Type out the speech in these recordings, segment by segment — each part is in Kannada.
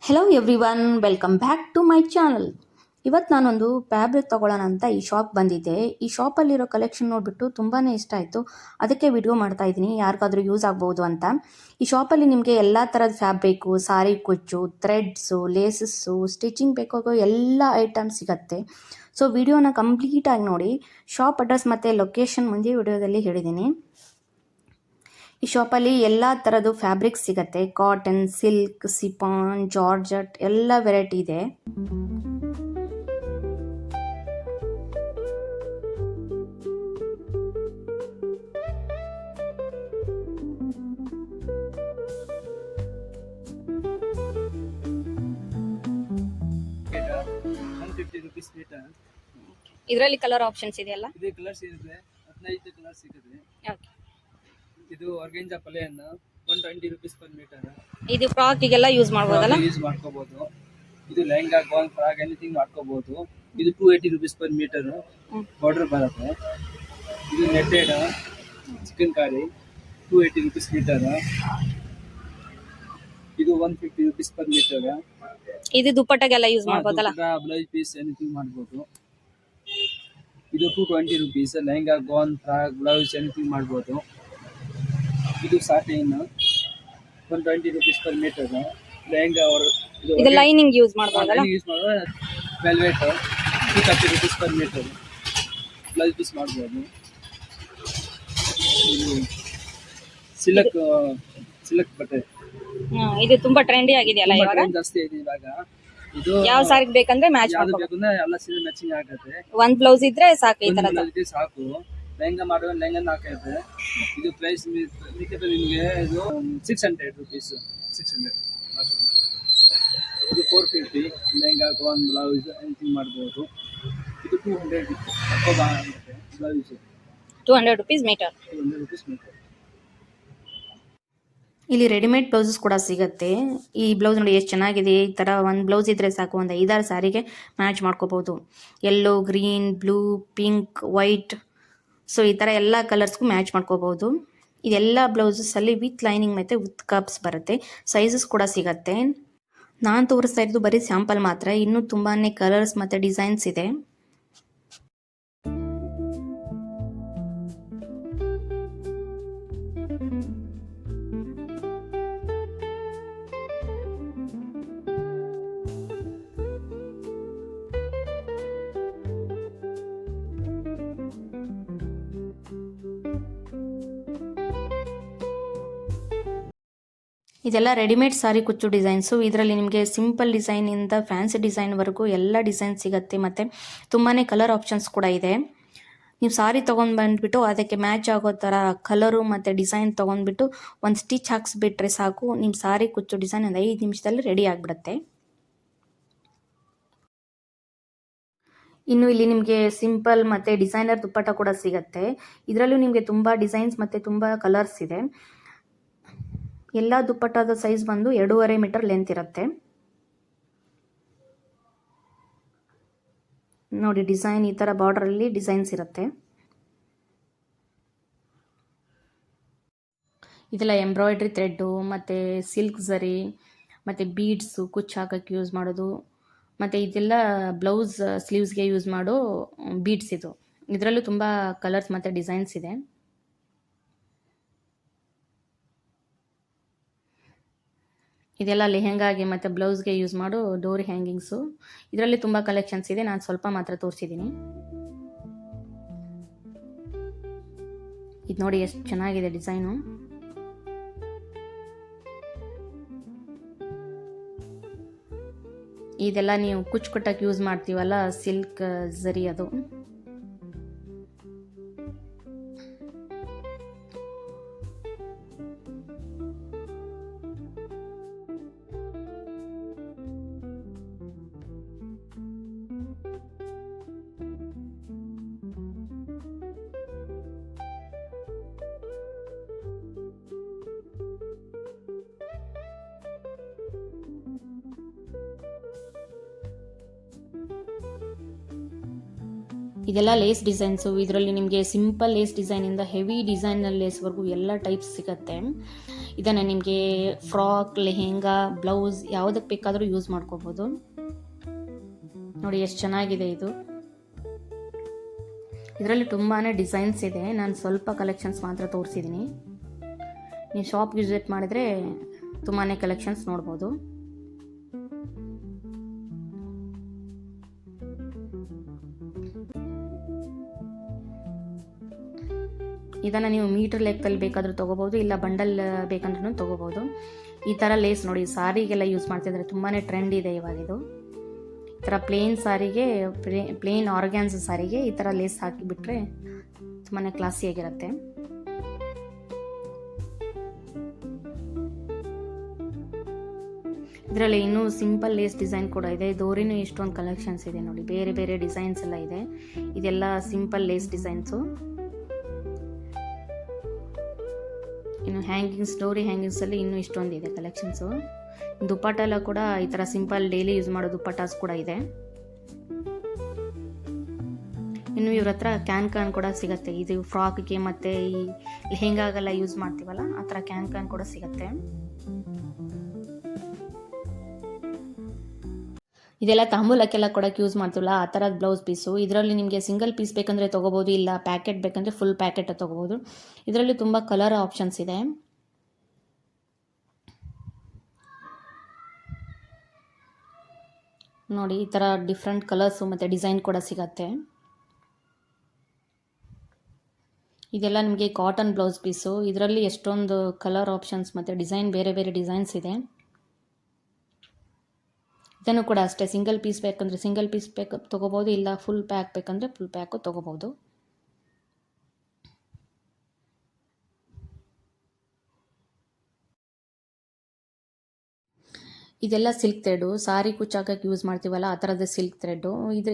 Hello everyone, welcome back to my channel. ಇವತ್ತು ನಾನೊಂದು ಫ್ಯಾಬ್ರಿಕ್ ತೊಗೊಳ್ಳೋಣ ಅಂತ ಈ ಶಾಪ್ ಬಂದಿದ್ದೆ. ಈ ಶಾಪಲ್ಲಿರೋ ಕಲೆಕ್ಷನ್ ನೋಡಿಬಿಟ್ಟು ತುಂಬಾ ಇಷ್ಟ ಆಯಿತು. ಅದಕ್ಕೆ ವಿಡಿಯೋ ಮಾಡ್ತಾ ಇದ್ದೀನಿ, ಯಾರಿಗಾದ್ರೂ ಯೂಸ್ ಆಗ್ಬೋದು ಅಂತ. ಈ ಶಾಪಲ್ಲಿ ನಿಮಗೆ ಎಲ್ಲ ಥರದ ಫ್ಯಾಬ್ರಿಕ್ಕು, ಸಾರಿ ಕುಚ್ಚು, ಥ್ರೆಡ್ಸು, ಲೇಸಸ್ಸು, ಸ್ಟಿಚಿಂಗ್ ಬೇಕಾಗೋ ಎಲ್ಲ ಐಟಮ್ಸ್ ಸಿಗುತ್ತೆ. ಸೊ ವಿಡಿಯೋನ ಕಂಪ್ಲೀಟಾಗಿ ನೋಡಿ. ಶಾಪ್ ಅಡ್ರೆಸ್ ಮತ್ತು ಲೊಕೇಶನ್ ಮುಂದೆ ವಿಡಿಯೋದಲ್ಲಿ ಹೇಳಿದ್ದೀನಿ. ಈ ಶಾಪಲ್ಲಿ ಎಲ್ಲ ಥರದ್ದು ಫ್ಯಾಬ್ರಿಕ್ಸ್ ಸಿಗುತ್ತೆ. ಕಾಟನ್, ಸಿಲ್ಕ್, ಸಿಫಾನ್, ಜಾರ್ಜೆಟ್ ಎಲ್ಲ ವೆರೈಟಿ ಇದೆ. ಇದರಲ್ಲಿ ಕಲರ್ ಆಪ್ಷನ್ಸ್ ಇದೆಯಲ್ಲ? ಇದು ಕಲರ್ಸ್ ಇರುತ್ತೆ, 15 ಕಲರ್ ಸಿಗುತ್ತೆ. ಓಕೆ. ಇದು organza plain 120 rupees per metre. ಇದು ಫ್ರಾಕಿಗೆಲ್ಲ ಯೂಸ್ ಮಾಡ್ಬೋದಲ್ಲ? ಯೂಸ್ ಮಾಡ್ಕೋಬಹುದು. ಇದು ಲೆಹಂಗಾ, ಗೌನ್, ಫ್ರಾಕ್ ಎನಿಥಿಂಗ್ ಮಾಡ್ಕೋಬಹುದು. ಇದು 280 ರೂಪೀಸ್ ಪರ್ ಮೀಟರ್ ಬಾರ್ಡರ್ ಬರುತ್ತೆ. ಇದು ನೆಟ್ಟೆಡ್ ಚಿಕನ್ ಕಾರಿ 280 ರೂಪೀಸ್ ಮೀಟರ್. ಇದು 150 ರೂಪೀಸ್ ಪರ್ ಮೀಟರ್. ಇದು ದುಪ್ಪಟ್ಟಾಗೆಲ್ಲ ಯೂಸ್ ಮಾಡ್ಬೋದಲ್ಲ? ಬ್ಲೌಸ್ ಪೀಸ್ ಎನಿಥಿಂಗ್ ಮಾಡ್ಬೋದು. ಇದು 220 rupees. Lehenga, gown, frock, blouse anything ಮಾಡ್ಬೋದು. ಇದು satin 120 rupees per metre. Lehenga ಇದು ಲೈನಿಂಗ್ ಯೂಸ್ ಮಾಡ್ಬೋದಲ್ಲ? ಯೂಸ್ ಮಾಡುವ velvet 230 rupees per metre. Blouse piece ಮಾಡ್ಬೋದು. ಇದು ಸಿಲ್ಕ್ ಬಟ್ಟೆ. ಇದು ತುಂಬಾ ಟ್ರೆಂಡಿ ಆಗಿದೆಯಲ್ಲ ಇವಾಗ? ಜಾಸ್ತಿ ಇದೆ ಇವಾಗ. ಇದು ಯಾವ ಸಾರಿಗೆ ಬೇಕಂದ್ರೆ ಮ್ಯಾಚ್ ಯಾವ್ದು ಬೇಕಂದ್ರೆ ಎಲ್ಲ ಸೀರೆ ಮ್ಯಾಚಿಂಗ್ ಆಗುತ್ತೆ. ಒಂದ್ ಬ್ಲೌಸ್ ಇದ್ರೆ ಸಾಕು ಈ ತರ. ಸಾಕು. ಲೆಹಂಗಾ ಮಾಡುವ ಲೆಹಂಗಾ ಹಾಕೈತೆ. ಇದು ಪ್ರೈಸ್ ನಿಮಗೆ ಇದು 600 ರೂಪೀಸ್. 600. ಇದು 450. ಲೆಹಂಗಾ, ಗೌನ್, ಬ್ಲೌಸ್ ಎನಿಥಿಂಗ್ ಮಾಡ್ಬೋದು. ಇದು 200 blouse 200 rupees metre. 200 rupees metre. ಇಲ್ಲಿ ರೆಡಿಮೇಡ್ ಬ್ಲೌಸಸ್ ಕೂಡ ಸಿಗುತ್ತೆ. ಈ ಬ್ಲೌಸ್ ನೋಡಿ ಎಷ್ಟು ಚೆನ್ನಾಗಿದೆ. ಈ ಥರ ಒಂದು ಬ್ಲೌಸ್ ಇದ್ದರೆ ಸಾಕು, ಒಂದು 5-6 ಸಾರಿಗೆ ಮ್ಯಾಚ್ ಮಾಡ್ಕೋಬೋದು. Yellow, green, blue, pink, white, so ಈ ಥರ ಎಲ್ಲ ಕಲರ್ಸ್ಗೂ ಮ್ಯಾಚ್ ಮಾಡ್ಕೋಬೋದು. ಇದೆಲ್ಲ ಬ್ಲೌಸಸ್ಸಲ್ಲಿ ವಿತ್ ಲೈನಿಂಗ್ ಮತ್ತು ವಿತ್ ಕಪ್ಸ್ ಬರುತ್ತೆ. ಸೈಜಸ್ ಕೂಡ ಸಿಗುತ್ತೆ. ನಾನು ತೋರಿಸ್ತಾ ಇರೋದು ಬರೀ ಸ್ಯಾಂಪಲ್ ಮಾತ್ರ. ಇನ್ನೂ ತುಂಬಾ ಕಲರ್ಸ್ ಮತ್ತು ಡಿಸೈನ್ಸ್ ಇದೆ. ಇದೆಲ್ಲ ರೆಡಿಮೇಡ್ ಸಾರಿ ಕುಚ್ಚು ಡಿಸೈನ್ಸು. ಇದರಲ್ಲಿ ನಿಮಗೆ ಸಿಂಪಲ್ ಡಿಸೈನಿಂದ ಫ್ಯಾನ್ಸಿ ಡಿಸೈನ್ವರೆಗೂ ಎಲ್ಲ ಡಿಸೈನ್ ಸಿಗುತ್ತೆ. ಮತ್ತು ತುಂಬಾ ಕಲರ್ ಆಪ್ಷನ್ಸ್ ಕೂಡ ಇದೆ. ನೀವು ಸಾರಿ ತೊಗೊಂಡು ಬಂದುಬಿಟ್ಟು ಅದಕ್ಕೆ ಮ್ಯಾಚ್ ಆಗೋ ಥರ ಕಲರು ಮತ್ತು ಡಿಸೈನ್ ತೊಗೊಂಡ್ಬಿಟ್ಟು ಒಂದು ಸ್ಟಿಚ್ ಹಾಕ್ಸ್ಬಿಟ್ರೆ ಸಾಕು, ನಿಮ್ಮ ಸಾರಿ ಕುಚ್ಚು ಡಿಸೈನ್ ಒಂದು 5 ನಿಮಿಷದಲ್ಲಿ ರೆಡಿ ಆಗಿಬಿಡುತ್ತೆ. ಇನ್ನು ಇಲ್ಲಿ ನಿಮಗೆ ಸಿಂಪಲ್ ಮತ್ತು ಡಿಸೈನರ್ ದುಪ್ಪಟ್ಟ ಕೂಡ ಸಿಗುತ್ತೆ. ಇದರಲ್ಲೂ ನಿಮಗೆ ತುಂಬ ಡಿಸೈನ್ಸ್ ಮತ್ತು ತುಂಬ ಕಲರ್ಸ್ ಇದೆ. ಎಲ್ಲ ದುಪ್ಪಟ್ಟದ ಸೈಜ್ ಬಂದು 2.5 ಮೀಟರ್ ಲೆಂತ್ ಇರುತ್ತೆ. ನೋಡಿ ಡಿಸೈನ್ ಈ ಥರ ಬಾರ್ಡರಲ್ಲಿ ಡಿಸೈನ್ಸ್ ಇರುತ್ತೆ. ಇದೆಲ್ಲ ಎಂಬ್ರಾಯ್ಡ್ರಿ ಥ್ರೆಡ್ಡು ಮತ್ತು ಸಿಲ್ಕ್ ಝರಿ ಮತ್ತು ಬೀಡ್ಸು ಕುಚ್ಚು ಹಾಕೋಕ್ಕೆ ಯೂಸ್ ಮಾಡೋದು. ಮತ್ತು ಇದೆಲ್ಲ ಬ್ಲೌಸ್ ಸ್ಲೀವ್ಸ್ಗೆ ಯೂಸ್ ಮಾಡೋ ಬೀಡ್ಸ್ ಇದು. ಇದರಲ್ಲೂ ತುಂಬ ಕಲರ್ಸ್ ಮತ್ತು ಡಿಸೈನ್ಸ್ ಇದೆ. ಇದೆಲ್ಲ ಲೆಹೆಂಗಾಗೆ ಮತ್ತು ಬ್ಲೌಸ್ಗೆ ಯೂಸ್ ಮಾಡೋ ಡೋರಿ ಹ್ಯಾಂಗಿಂಗ್ಸು. ಇದರಲ್ಲಿ ತುಂಬ ಕಲೆಕ್ಷನ್ಸ್ ಇದೆ, ನಾನು ಸ್ವಲ್ಪ ಮಾತ್ರ ತೋರಿಸಿದ್ದೀನಿ. ಇದು ನೋಡಿ ಎಷ್ಟು ಚೆನ್ನಾಗಿದೆ ಡಿಸೈನು. ಇದೆಲ್ಲ ನೀವು ಕುಚ್ಚು ಕಟ್ಟಕ್ಕೆ ಯೂಸ್ ಮಾಡ್ತೀವಲ್ಲ, ಸಿಲ್ಕ್ ಝರಿ ಅದು. ಇದೆಲ್ಲ ಲೇಸ್ ಡಿಸೈನ್ಸು. ಇದರಲ್ಲಿ ನಿಮಗೆ ಸಿಂಪಲ್ ಲೇಸ್ ಡಿಸೈನಿಂದ ಹೆವಿ ಡಿಸೈನಲ್ ಲೇಸ್ವರೆಗೂ ಎಲ್ಲ ಟೈಪ್ಸ್ ಸಿಗುತ್ತೆ. ಇದನ್ನು ನಿಮಗೆ ಫ್ರಾಕ್, ಲೆಹೆಂಗಾ, ಬ್ಲೌಸ್ ಯಾವುದಕ್ಕೆ ಬೇಕಾದರೂ ಯೂಸ್ ಮಾಡ್ಕೋಬೋದು. ನೋಡಿ ಎಷ್ಟು ಚೆನ್ನಾಗಿದೆ ಇದು. ಇದರಲ್ಲಿ ತುಂಬಾ ಡಿಸೈನ್ಸ್ ಇದೆ. ನಾನು ಸ್ವಲ್ಪ ಕಲೆಕ್ಷನ್ಸ್ ಮಾತ್ರ ತೋರಿಸಿದ್ದೀನಿ. ನೀವು ಶಾಪ್ ವಿಸಿಟ್ ಮಾಡಿದರೆ ತುಂಬಾ ಕಲೆಕ್ಷನ್ಸ್ ನೋಡ್ಬೋದು. ಇದನ್ನು ನೀವು ಮೀಟರ್ ಲೆಕ್ಕದಲ್ಲಿ ಬೇಕಾದರೂ ತೊಗೋಬೋದು, ಇಲ್ಲ ಬಂಡಲ್ ಬೇಕಂದ್ರೂ ತೊಗೋಬೋದು. ಈ ಥರ ಲೇಸ್ ನೋಡಿ ಸಾರಿಗೆಲ್ಲ ಯೂಸ್ ಮಾಡ್ತಿದ್ದಾರೆ, ತುಂಬಾ ಟ್ರೆಂಡ್ ಇದೆ ಇವಾಗಿದು. ಈ ಥರ ಪ್ಲೇನ್ ಸಾರಿಗೆ, ಪ್ಲೇನ್ ಆರ್ಗ್ಯಾನ್ಸ್ ಸಾರಿಗೆ ಈ ಥರ ಲೇಸ್ ಹಾಕಿಬಿಟ್ರೆ ತುಂಬಾ ಕ್ಲಾಸಿಯಾಗಿರುತ್ತೆ. ಇದರಲ್ಲಿ ಇನ್ನೂ ಸಿಂಪಲ್ ಲೇಸ್ ಡಿಸೈನ್ ಕೂಡ ಇದೆ. ದೋರಿನೂ ಎಷ್ಟೊಂದು ಕಲೆಕ್ಷನ್ಸ್ ಇದೆ ನೋಡಿ, ಬೇರೆ ಬೇರೆ ಡಿಸೈನ್ಸ್ ಎಲ್ಲ ಇದೆ. ಇದೆಲ್ಲ ಸಿಂಪಲ್ ಲೇಸ್ ಡಿಸೈನ್ಸು. ಇನ್ನು ಹ್ಯಾಂಗಿಂಗ್ಸ್, ಡೋರಿ ಹ್ಯಾಂಗಿಂಗ್ಸಲ್ಲಿ ಇನ್ನೂ ಇಷ್ಟೊಂದಿದೆ ಕಲೆಕ್ಷನ್ಸು. ದುಪ್ಪಟ್ಟ ಎಲ್ಲ ಕೂಡ ಈ ಥರ ಸಿಂಪಲ್ ಡೈಲಿ ಯೂಸ್ ಮಾಡೋ ದುಪ್ಪಟ್ಟಾಸ್ ಕೂಡ ಇದೆ. ಇನ್ನು ಇವ್ರ ಹತ್ರ ಕ್ಯಾನ್ ಕೂಡ ಸಿಗುತ್ತೆ. ಇದು ಫ್ರಾಕ್ಗೆ ಮತ್ತು ಈ ಲೆಹೆಂಗಾಗೆಲ್ಲ ಯೂಸ್ ಮಾಡ್ತೀವಲ್ಲ ಆ ಥರ ಕ್ಯಾನ್ ಕೂಡ ಸಿಗುತ್ತೆ. ಇದೆಲ್ಲ ತಾಂಬೂಲಕ್ಕೆಲ್ಲ ಕೊಡೋಕ್ಕೆ ಯೂಸ್ ಮಾಡ್ತೀವಲ್ಲ ಆ ಥರದ ಬ್ಲೌಸ್ ಪೀಸು. ಇದರಲ್ಲಿ ನಿಮಗೆ ಸಿಂಗಲ್ ಪೀಸ್ ಬೇಕಂದರೆ ತೊಗೋಬೋದು, ಇಲ್ಲ ಪ್ಯಾಕೆಟ್ ಬೇಕಂದರೆ ಫುಲ್ ಪ್ಯಾಕೆಟ್ ತೊಗೋಬೋದು. ಇದರಲ್ಲಿ ತುಂಬ ಕಲರ್ ಆಪ್ಷನ್ಸ್ ಇದೆ. ನೋಡಿ ಈ ಥರ ಡಿಫ್ರೆಂಟ್ ಕಲರ್ಸು ಮತ್ತು ಡಿಸೈನ್ ಕೂಡ ಸಿಗತ್ತೆ. ಇದೆಲ್ಲ ನಿಮಗೆ ಕಾಟನ್ ಬ್ಲೌಸ್ ಪೀಸು. ಇದರಲ್ಲಿ ಎಷ್ಟೊಂದು ಕಲರ್ ಆಪ್ಷನ್ಸ್ ಮತ್ತು ಡಿಸೈನ್, ಬೇರೆ ಬೇರೆ ಡಿಸೈನ್ಸ್ ಇದೆ. ಇದನ್ನು ಕೂಡ ಅಷ್ಟೇ, ಸಿಂಗಲ್ ಪೀಸ್ ಬೇಕಂದರೆ ಸಿಂಗಲ್ ಪೀಸ್ ತೊಗೋಬೋದು, ಇಲ್ಲ ಫುಲ್ ಪ್ಯಾಕ್ ಬೇಕಂದರೆ ಫುಲ್ ಪ್ಯಾಕು ತೊಗೋಬೋದು. ಇದೆಲ್ಲ ಸಿಲ್ಕ್ ಥ್ರೆಡ್ಡು, ಸಾರಿ ಕುಚ್ಚಾಕಕ್ಕೆ ಯೂಸ್ ಮಾಡ್ತೀವಲ್ಲ ಆ ಥರದ ಸಿಲ್ಕ್ ಥ್ರೆಡ್ಡು.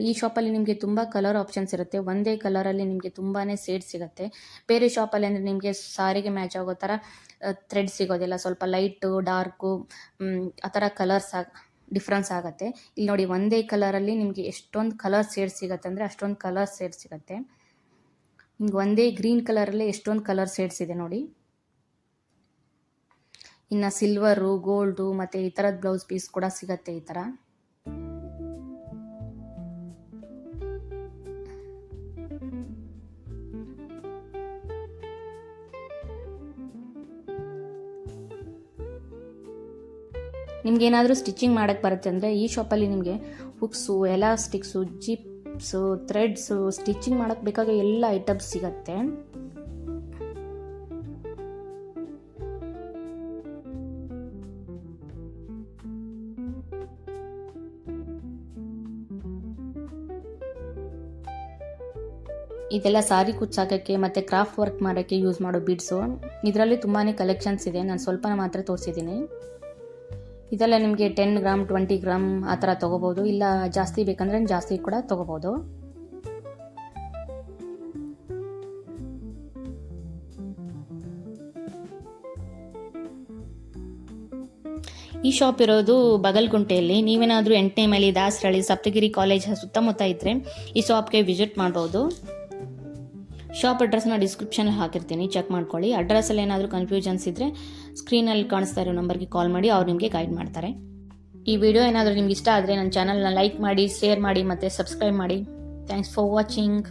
ಈ ಶಾಪಲ್ಲಿ ನಿಮಗೆ ತುಂಬ ಕಲರ್ ಆಪ್ಷನ್ಸ್ ಇರುತ್ತೆ. ಒಂದೇ ಕಲರಲ್ಲಿ ನಿಮಗೆ ತುಂಬಾ ಶೇಡ್ ಸಿಗುತ್ತೆ. ಬೇರೆ ಶಾಪಲ್ಲಿ ಅಂದರೆ ನಿಮಗೆ ಸಾರಿಗೆ ಮ್ಯಾಚ್ ಆಗೋ ಥರ ಥ್ರೆಡ್ ಸಿಗೋದಿಲ್ಲ, ಸ್ವಲ್ಪ ಲೈಟು ಡಾರ್ಕು ಆ ಥರ ಕಲರ್ಸ್ ಡಿಫ್ರೆನ್ಸ್ ಆಗುತ್ತೆ. ಇಲ್ಲಿ ನೋಡಿ ಒಂದೇ ಕಲರಲ್ಲಿ ನಿಮಗೆ ಎಷ್ಟೊಂದು ಕಲರ್ ಶೇಡ್ ಸಿಗುತ್ತೆ ಅಂದರೆ ಅಷ್ಟೊಂದು ಕಲರ್ ಶೇಡ್ ಸಿಗುತ್ತೆ. ನಿಮ್ಗೆ ಒಂದೇ ಗ್ರೀನ್ ಕಲರಲ್ಲಿ ಎಷ್ಟೊಂದು ಕಲರ್ ಶೇಡ್ಸ್ ಇದೆ ನೋಡಿ. ಇನ್ನು ಸಿಲ್ವರು, ಗೋಲ್ಡು ಮತ್ತು ಈ ಥರದ ಬ್ಲೌಸ್ ಪೀಸ್ ಕೂಡ ಸಿಗತ್ತೆ ಈ ಥರ. ನಿಮ್ಗೇನಾದರೂ ಸ್ಟಿಚಿಂಗ್ ಮಾಡೋಕ್ಕೆ ಬರುತ್ತೆ ಅಂದರೆ ಈ ಶಾಪಲ್ಲಿ ನಿಮಗೆ ಹುಕ್ಸು, ಎಲಾಸ್ಟಿಕ್ಸು, ಜಿಪ್ಸು, ಥ್ರೆಡ್ಸು, ಸ್ಟಿಚಿಂಗ್ ಮಾಡೋಕ್ಕೆ ಬೇಕಾಗೋ ಎಲ್ಲ ಐಟಮ್ಸ್ ಸಿಗತ್ತೆ. ಇದೆಲ್ಲ ಸಾರಿ ಕುಚ್ಚಾಕಕ್ಕೆ ಮತ್ತು ಕ್ರಾಫ್ಟ್ ವರ್ಕ್ ಮಾಡೋಕ್ಕೆ ಯೂಸ್ ಮಾಡೋ ಬೀಡ್ಸು. ಇದರಲ್ಲಿ ತುಂಬಾ ಕಲೆಕ್ಷನ್ಸ್ ಇದೆ, ನಾನು ಸ್ವಲ್ಪ ಮಾತ್ರ ತೋರಿಸಿದ್ದೀನಿ. ಇದೆಲ್ಲ ನಿಮಗೆ 10 ಗ್ರಾಮ್ 20 ಗ್ರಾಮ್ ಆ ಥರ ತೊಗೋಬೋದು, ಇಲ್ಲ ಜಾಸ್ತಿ ಬೇಕಂದರೆ ಜಾಸ್ತಿ ಕೂಡ ತೊಗೋಬೋದು. ಈ ಶಾಪ್ ಇರೋದು ಬಗಲ್ಗುಂಟೆಯಲ್ಲಿ. ನೀವೇನಾದರೂ 8ನೇ ಮೈಲಿ, ದಾಸರಳ್ಳಿ, ಸಪ್ತಗಿರಿ ಕಾಲೇಜ್ ಸುತ್ತಮುತ್ತ ಇದ್ದರೆ ಈ ಶಾಪ್ಗೆ ವಿಸಿಟ್ ಮಾಡ್ಬೋದು. ಶಾಪ್ ಅಡ್ರೆಸ್ನ ಡಿಸ್ಕ್ರಿಪ್ಷನಲ್ಲಿ ಹಾಕಿರ್ತೀನಿ, ಚೆಕ್ ಮಾಡ್ಕೊಳ್ಳಿ. ಅಡ್ರೆಸ್ಸಲ್ಲಿ ಏನಾದರೂ ಕನ್ಫ್ಯೂಷನ್ಸ್ ಇದ್ದರೆ ಸ್ಕ್ರೀನಲ್ಲಿ ಕಾಣಿಸ್ತಾ ಇರೋ ನಂಬರ್ಗೆ ಕಾಲ್ ಮಾಡಿ, ಅವ್ರು ನಿಮಗೆ ಗೈಡ್ ಮಾಡ್ತಾರೆ. ಈ ವಿಡಿಯೋ ಏನಾದರೂ ನಿಮ್ಗೆ ಇಷ್ಟ ಆದರೆ ನನ್ನ ಚಾನಲ್ನ ಲೈಕ್ ಮಾಡಿ, ಶೇರ್ ಮಾಡಿ ಮತ್ತು ಸಬ್ಸ್ಕ್ರೈಬ್ ಮಾಡಿ. Thanks for watching.